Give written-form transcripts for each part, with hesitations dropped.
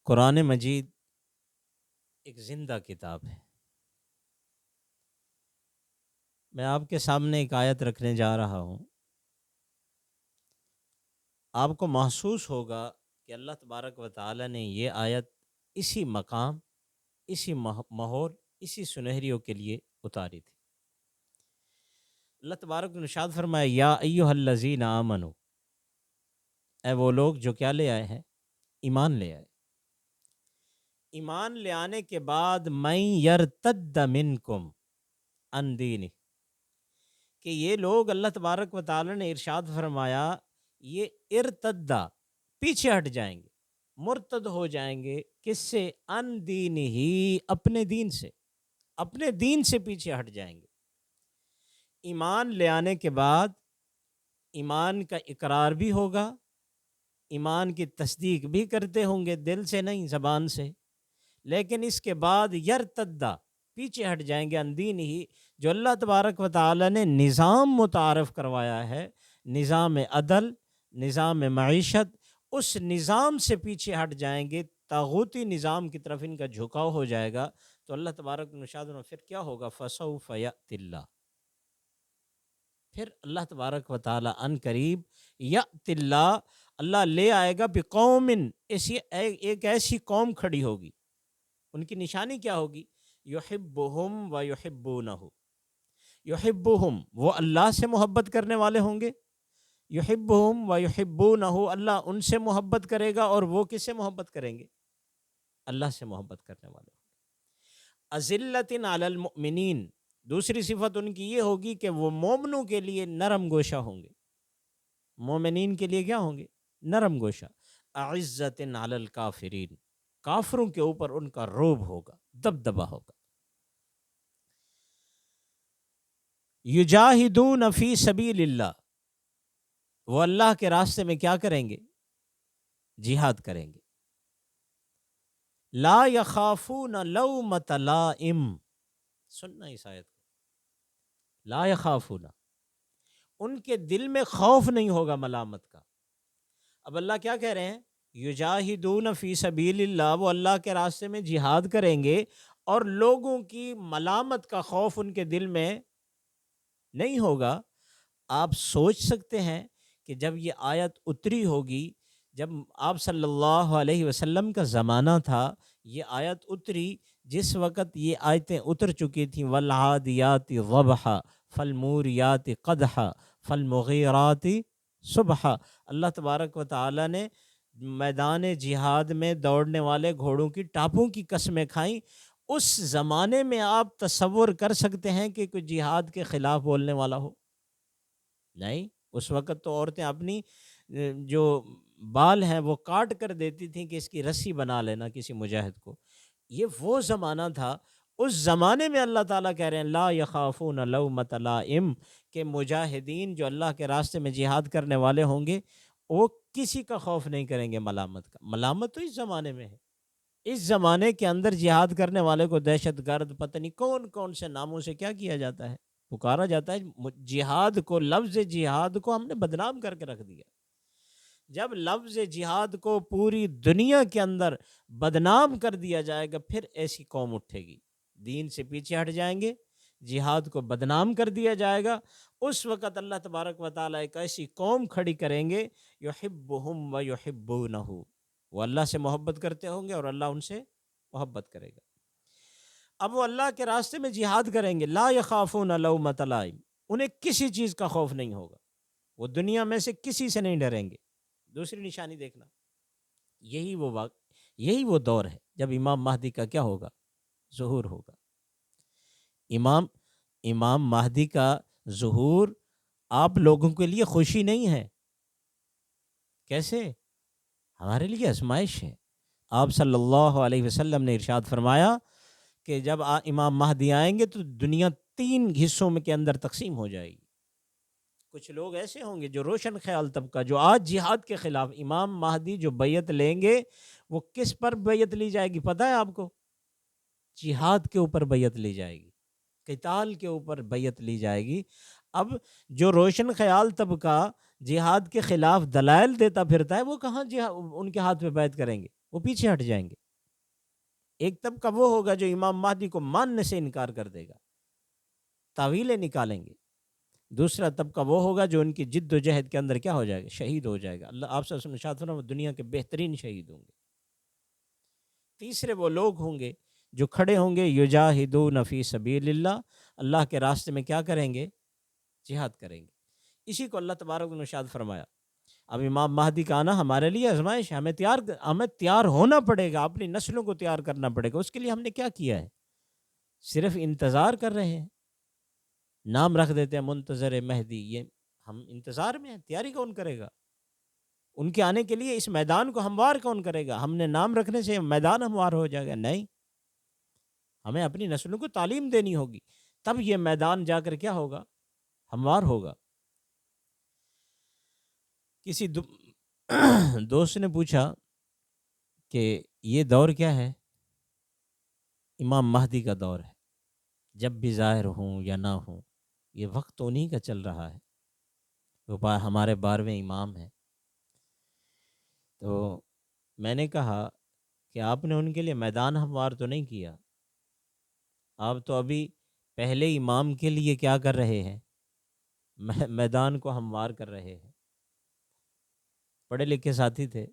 قرآن مجید ایک زندہ کتاب ہے۔ میں آپ کے سامنے ایک آیت رکھنے جا رہا ہوں۔ آپ کو محسوس ہوگا کہ اللہ تبارک و تعالی نے یہ آیت اسی مقام، اسی ماحول، اسی سنہریوں کے لیے اتاری تھی۔ اللہ تبارک نے ارشاد فرمایا یا ایھا الذین آمنو، اے وہ لوگ جو کیا لے آئے ہیں؟ ایمان لے آئے۔ ایمان لے آنے کے بعد من یرتد منکم عن دینہ، کہ یہ لوگ اللہ تبارک و تعالی نے ارشاد فرمایا یہ ارتدہ پیچھے ہٹ جائیں گے، مرتد ہو جائیں گے، کس سے؟ ان دین ہی، اپنے دین سے، اپنے دین سے پیچھے ہٹ جائیں گے۔ ایمان لے آنے کے بعد ایمان کا اقرار بھی ہوگا، ایمان کی تصدیق بھی کرتے ہوں گے، دل سے نہیں زبان سے، لیکن اس کے بعد یرتدہ پیچھے ہٹ جائیں گے ان دین ہی، جو اللہ تبارک و تعالی نے نظام متعارف کروایا ہے، نظام عدل، نظام معیشت، اس نظام سے پیچھے ہٹ جائیں گے، طاغوتی نظام کی طرف ان کا جھکاؤ ہو جائے گا، تو اللہ تبارک و تعالی پھر کیا ہوگا؟ فسوف یأتی اللہ، پھر اللہ تبارک و تعالی ان قریب یأتی اللہ، اللہ لے آئے گا بقوم، ایک ایسی قوم کھڑی ہوگی، ان کی نشانی کیا ہوگی؟ یحبہم و یحبونہ، یحبہم، وہ اللہ سے محبت کرنے والے ہوں گے، یحبہم و یحبونہ، اللہ ان سے محبت کرے گا، اور وہ کس سے محبت کریں گے؟ اللہ سے محبت کرنے والے ہوں گے۔ اذلۃ علی المؤمنین، دوسری صفت ان کی یہ ہوگی کہ وہ مومنوں کے لیے نرم گوشہ ہوں گے، مومنین کے لیے کیا ہوں گے؟ نرم گوشہ۔ اعزۃ علی الکافرین، کافروں کے اوپر ان کا رعب ہوگا، دبدبہ ہوگا۔ یجاہدون فی سبیل اللہ، وہ اللہ کے راستے میں کیا کریں گے؟ جہاد کریں گے۔ لا یخافون لومۃ لائم، سننا اس آیت کو، لا یخافون، ان کے دل میں خوف نہیں ہوگا ملامت کا۔ اب اللہ کیا کہہ رہے ہیں؟ یجاہدون فی سبیل اللہ، وہ اللہ کے راستے میں جہاد کریں گے، اور لوگوں کی ملامت کا خوف ان کے دل میں نہیں ہوگا۔ آپ سوچ سکتے ہیں کہ جب یہ آیت اتری ہوگی، جب آپ صلی اللہ علیہ وسلم کا زمانہ تھا، یہ آیت اتری، جس وقت یہ آیتیں اتر چکی تھیں، والعادیات ضبحا فالموریات قدحا فالمغیرات صبحا، اللہ تبارک و تعالی نے میدان جہاد میں دوڑنے والے گھوڑوں کی ٹاپوں کی قسمیں کھائیں۔ اس زمانے میں آپ تصور کر سکتے ہیں کہ کوئی جہاد کے خلاف بولنے والا ہو؟ نہیں، اس وقت تو عورتیں اپنی جو بال ہیں وہ کاٹ کر دیتی تھیں کہ اس کی رسی بنا لینا کسی مجاہد کو۔ یہ وہ زمانہ تھا، اس زمانے میں اللہ تعالیٰ کہہ رہے ہیں لا یخافون لومۃ لائم، کہ مجاہدین جو اللہ کے راستے میں جہاد کرنے والے ہوں گے، وہ کسی کا خوف نہیں کریں گے ملامت کا۔ ملامت تو اس زمانے میں ہے، اس زمانے کے اندر جہاد کرنے والے کو دہشت گرد، پتہ نہیں کون کون سے ناموں سے کیا کیا جاتا ہے، پکارا جاتا ہے۔ جہاد کو، لفظ جہاد کو ہم نے بدنام کر کے رکھ دیا۔ جب لفظ جہاد کو پوری دنیا کے اندر بدنام کر دیا جائے گا، پھر ایسی قوم اٹھے گی، دین سے پیچھے ہٹ جائیں گے، جہاد کو بدنام کر دیا جائے گا، اس وقت اللہ تبارک و تعالیٰ ایک ایسی قوم کھڑی کریں گے، یحبہم و یحبونہ، وہ اللہ سے محبت کرتے ہوں گے اور اللہ ان سے محبت کرے گا۔ اب وہ اللہ کے راستے میں جہاد کریں گے، لا یخافون لومۃ لائم، انہیں کسی چیز کا خوف نہیں ہوگا، وہ دنیا میں سے کسی سے نہیں ڈریں گے۔ دوسری نشانی دیکھنا، یہی وہ دور ہے جب امام مہدی کا کیا ہوگا؟ ظہور ہوگا۔ امام مہدی کا ظہور آپ لوگوں کے لیے خوشی نہیں ہے، کیسے؟ ہمارے لیے آزمائش ہے۔ آپ صلی اللہ علیہ وسلم نے ارشاد فرمایا کہ جب امام مہدی آئیں گے تو دنیا 3 حصوں میں کے اندر تقسیم ہو جائے گی۔ کچھ لوگ ایسے ہوں گے جو روشن خیال طبقہ، جو آج جہاد کے خلاف، امام مہدی جو بیعت لیں گے، وہ کس پر بیعت لی جائے گی پتہ ہے آپ کو؟ جہاد کے اوپر بیعت لی جائے گی، قتال کے اوپر بیعت لی جائے گی۔ اب جو روشن خیال طبقہ جہاد کے خلاف دلائل دیتا پھرتا ہے، وہ کہاں ان کے ہاتھ پہ بیعت کریں گے؟ وہ پیچھے ہٹ جائیں گے۔ ایک طبقہ وہ ہوگا جو امام مہدی کو ماننے سے انکار کر دے گا، تاویلیں نکالیں گے۔ دوسرا طبقہ وہ ہوگا جو ان کی جد و جہد کے اندر کیا ہو جائے گا، شہید ہو جائے گا۔ اللہ آپ سے ارشاد فرمایا وہ دنیا کے بہترین شہید ہوں گے۔ تیسرے وہ لوگ ہوں گے جو کھڑے ہوں گے یجاہدون فی سبیل اللہ، اللہ کے راستے میں کیا کریں گے، جہاد کریں گے۔ اسی کو اللہ تبارک و ارشاد فرمایا اب امام مہدی کا آنا ہمارے لیے آزمائش ہے، ہمیں تیار ہونا پڑے گا، اپنی نسلوں کو تیار کرنا پڑے گا۔ اس کے لیے ہم نے کیا کیا ہے، صرف انتظار کر رہے ہیں، نام رکھ دیتے ہیں منتظر مہدی، یہ ہم انتظار میں ہیں، تیاری کون کرے گا ان کے آنے کے لیے؟ اس میدان کو ہموار کون کرے گا؟ ہم نے نام رکھنے سے میدان ہموار ہو جائے گا؟ نہیں، ہمیں اپنی نسلوں کو تعلیم دینی ہوگی، تب یہ میدان جا کر کیا ہوگا، ہموار ہوگا۔ کسی دوست نے پوچھا کہ یہ دور کیا ہے؟ امام مہدی کا دور ہے، جب بھی ظاہر ہوں یا نہ ہوں یہ وقت تو انہی کا چل رہا ہے، وہ ہمارے 12ویں امام ہیں۔ تو میں نے کہا کہ آپ نے ان کے لیے میدان ہموار تو نہیں کیا، آپ تو ابھی پہلے امام کے لیے کیا کر رہے ہیں، میدان کو ہموار کر رہے ہیں۔ پڑھے لکھے ساتھی تھے،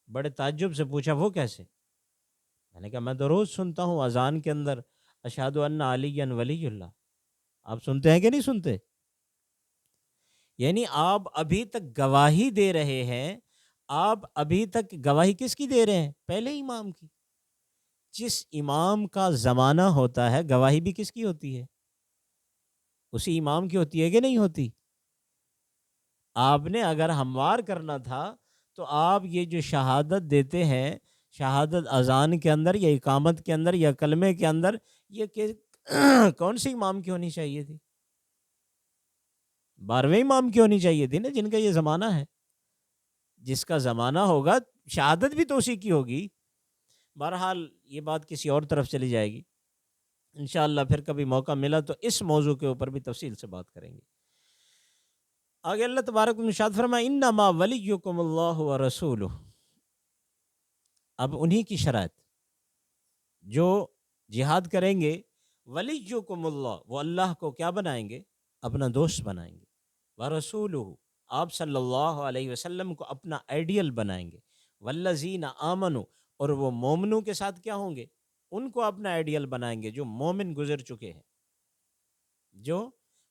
بڑے تعجب سے پوچھا وہ کیسے؟ میں نے کہا میں تو روز سنتا ہوں اذان کے اندر اشہد ان علی ولی اللہ، آپ سنتے ہیں کہ نہیں سنتے؟ یعنی آپ ابھی تک گواہی دے رہے ہیں، آپ ابھی تک گواہی کس کی دے رہے ہیں؟ پہلے امام کی۔ جس امام کا زمانہ ہوتا ہے گواہی بھی کس کی ہوتی ہے؟ اسی امام کی ہوتی ہے کہ نہیں ہوتی؟ آپ نے اگر ہموار کرنا تھا تو آپ یہ جو شہادت دیتے ہیں، شہادت اذان کے اندر یا اقامت کے اندر یا کلمے کے اندر، یہ کون سی امام کی ہونی چاہیے تھی؟ 12ویں امام کی ہونی چاہیے تھی نا، جن کا یہ زمانہ ہے۔ جس کا زمانہ ہوگا شہادت بھی تو اسی کی ہوگی۔ بہرحال یہ بات کسی اور طرف چلی جائے گی، انشاءاللہ پھر کبھی موقع ملا تو اس موضوع کے اوپر بھی تفصیل سے بات کریں گے۔ آگے اللہ تبارک و ارشاد فرمایا انما ولیکم اللہ ورسولہ، اب انہی کی شرائط جو جہاد کریں گے، ولیکم اللہ، وہ اللہ کو کیا بنائیں گے، اپنا دوست بنائیں گے، ورسولہ، آپ صلی اللہ علیہ وسلم کو اپنا آئیڈیل بنائیں گے، والذین آمنوا، اور وہ مومنوں کے ساتھ کیا ہوں گے، ان کو اپنا آئیڈیل بنائیں گے، جو مومن گزر چکے ہیں، جو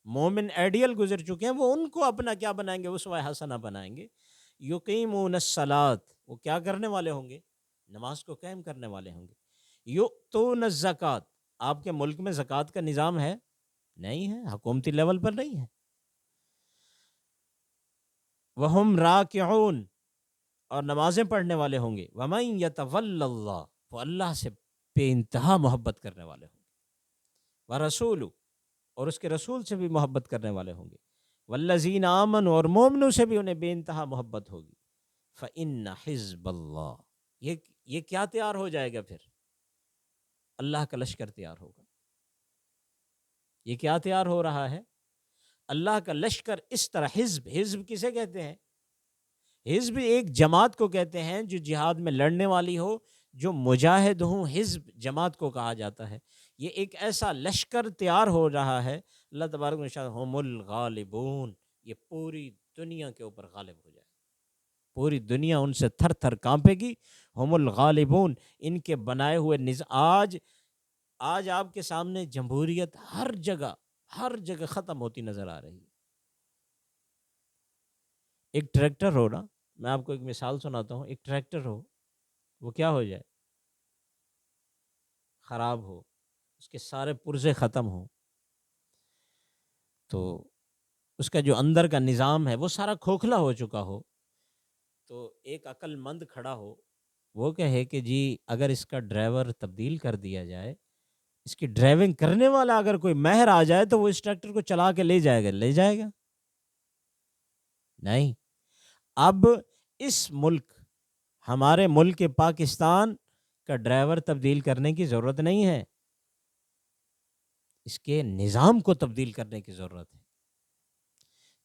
مومن آئیڈیل گزر چکے ہیں وہ ان کو اپنا کیا بنائیں گے، اسوہ حسنہ بنائیں گے۔ یقیمون الصلاۃ، وہ کیا کرنے والے ہوں گے، نماز کو قائم کرنے والے ہوں گے۔ یؤتون الزکوٰۃ، آپ کے ملک میں زکوٰۃ کا نظام ہے؟ نہیں ہے، حکومتی لیول پر نہیں ہے۔ وہم راکعون، اور نمازیں پڑھنے والے ہوں گے۔ ومن یتول اللہ، وہ اللہ سے بے انتہا محبت کرنے والے ہوں گے۔ ورسولہ، اور اس کے رسول سے بھی محبت کرنے والے ہوں گے۔ والذین آمنوا، اور مومنوں سے بھی انہیں بے انتہا محبت ہوگی۔ فإن حزب اللہ، یہ کیا تیار ہو جائے گا پھر، اللہ کا لشکر تیار ہوگا۔ یہ کیا تیار ہو رہا ہے، اللہ کا لشکر۔ اس طرح حزب، حزب کسے کہتے ہیں، حزب ایک جماعت کو کہتے ہیں جو جہاد میں لڑنے والی ہو، جو مجاہد ہوں، حزب جماعت کو کہا جاتا ہے۔ یہ ایک ایسا لشکر تیار ہو رہا ہے، اللہ تبارک و تعالی ہم الغالبون، یہ پوری دنیا کے اوپر غالب ہو جائے، پوری دنیا ان سے تھر تھر کانپے گی۔ ہم الغالبون، ان کے بنائے ہوئے آج آپ کے سامنے جمہوریت ہر جگہ ختم ہوتی نظر آ رہی ہے۔ ایک ٹریکٹر ہو نا، میں آپ کو ایک مثال سناتا ہوں، ایک ٹریکٹر ہو، وہ کیا ہو جائے، خراب ہو، اس کے سارے پرزے ختم ہوں، تو اس کا جو اندر کا نظام ہے وہ سارا کھوکھلا ہو چکا ہو، تو ایک عقل مند کھڑا ہو، وہ کہے کہ جی اگر اس کا ڈرائیور تبدیل کر دیا جائے، اس کی ڈرائیونگ کرنے والا اگر کوئی ماہر آ جائے تو وہ اس ٹریکٹر کو چلا کے لے جائے گا؟ نہیں۔ اب اس ملک، ہمارے ملک پاکستان کا ڈرائیور تبدیل کرنے کی ضرورت نہیں ہے، اس کے نظام کو تبدیل کرنے کی ضرورت ہے۔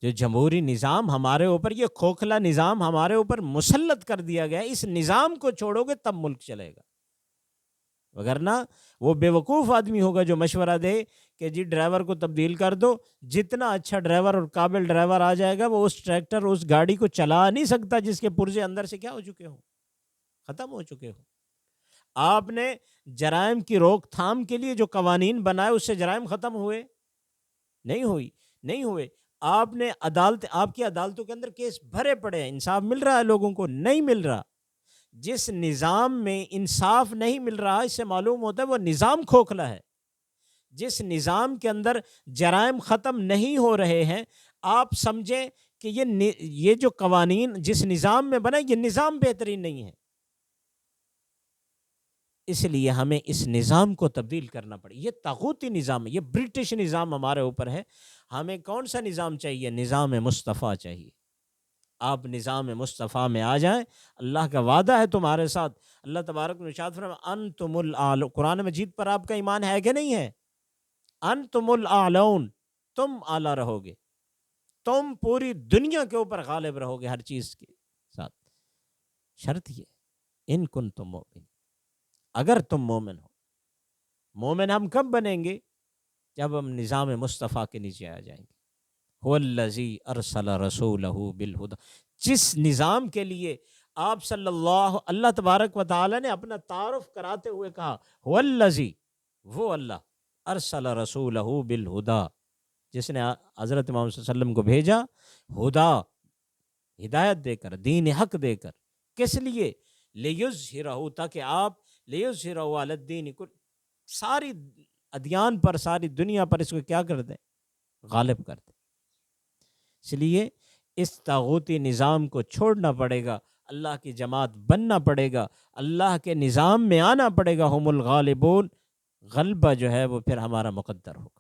جو جمہوری نظام ہمارے اوپر، یہ کھوکھلا نظام ہمارے اوپر مسلط کر دیا گیا، اس نظام کو چھوڑو گے تب ملک چلے گا، وگرنہ وہ بے وقوف آدمی ہوگا جو مشورہ دے کہ جی ڈرائیور کو تبدیل کر دو، جتنا اچھا ڈرائیور اور قابل ڈرائیور آ جائے گا وہ اس ٹریکٹر اس گاڑی کو چلا نہیں سکتا جس کے پرزے اندر سے کیا ہو چکے ہوں، ختم ہو چکے ہوں۔ آپ نے جرائم کی روک تھام کے لیے جو قوانین بنائے اس سے جرائم ختم ہوئے؟ نہیں ہوئے۔ آپ نے آپ کی عدالتوں کے اندر کیس بھرے پڑے ہیں، انصاف مل رہا ہے لوگوں کو؟ نہیں مل رہا۔ جس نظام میں انصاف نہیں مل رہا، اس سے معلوم ہوتا ہے وہ نظام کھوکھلا ہے۔ جس نظام کے اندر جرائم ختم نہیں ہو رہے ہیں، آپ سمجھیں کہ یہ جو قوانین جس نظام میں بنا، یہ نظام بہترین نہیں ہے۔ اس لیے ہمیں اس نظام کو تبدیل کرنا پڑے۔ یہ طاغوتی نظام ہے، یہ برٹش نظام ہمارے اوپر ہے۔ ہمیں کون سا نظام چاہیے؟ نظام مصطفیٰ چاہیے۔ آپ نظام مصطفیٰ میں آ جائیں، اللہ کا وعدہ ہے تمہارے ساتھ۔ اللہ تبارک و ارشاد فرمایا انتم الاعلون، قرآن مجید پر آپ کا ایمان ہے کہ نہیں ہے؟ انتم الاعلون، تم اعلیٰ رہو گے، تم پوری دنیا کے اوپر غالب رہو گے ہر چیز کے ساتھ۔ شرط یہ ان کنتم مؤمنین، اگر تم مومن ہو۔ مومن ہم کب بنیں گے؟ جب ہم نظام مصطفیٰ کے نیچے آ جائیں گے۔ هو الذی ارسل رسولہ بالہدی، جس نظام کے لیے آپ اللہ تبارک و تعالی نے اپنا تعارف کراتے ہوئے کہا هو الذی، وہ اللہ، ارسل رسولہ بالہدی، جس نے حضرت محمد صلی اللہ علیہ وسلم کو بھیجا ہدا، ہدایت دے کر، دین حق دے کر۔ کس لیے؟ لیظہرہ، تاکہ آپ لیظہرہ علی الدین کل، ساری ادیان پر، ساری دنیا پر اس کو کیا کر دیں؟ غالب کر دیں۔ اس لیے اس طاغوتی نظام کو چھوڑنا پڑے گا، اللہ کی جماعت بننا پڑے گا، اللہ کے نظام میں آنا پڑے گا۔ ہم الغالبون، غلبہ جو ہے وہ پھر ہمارا مقدر ہوگا۔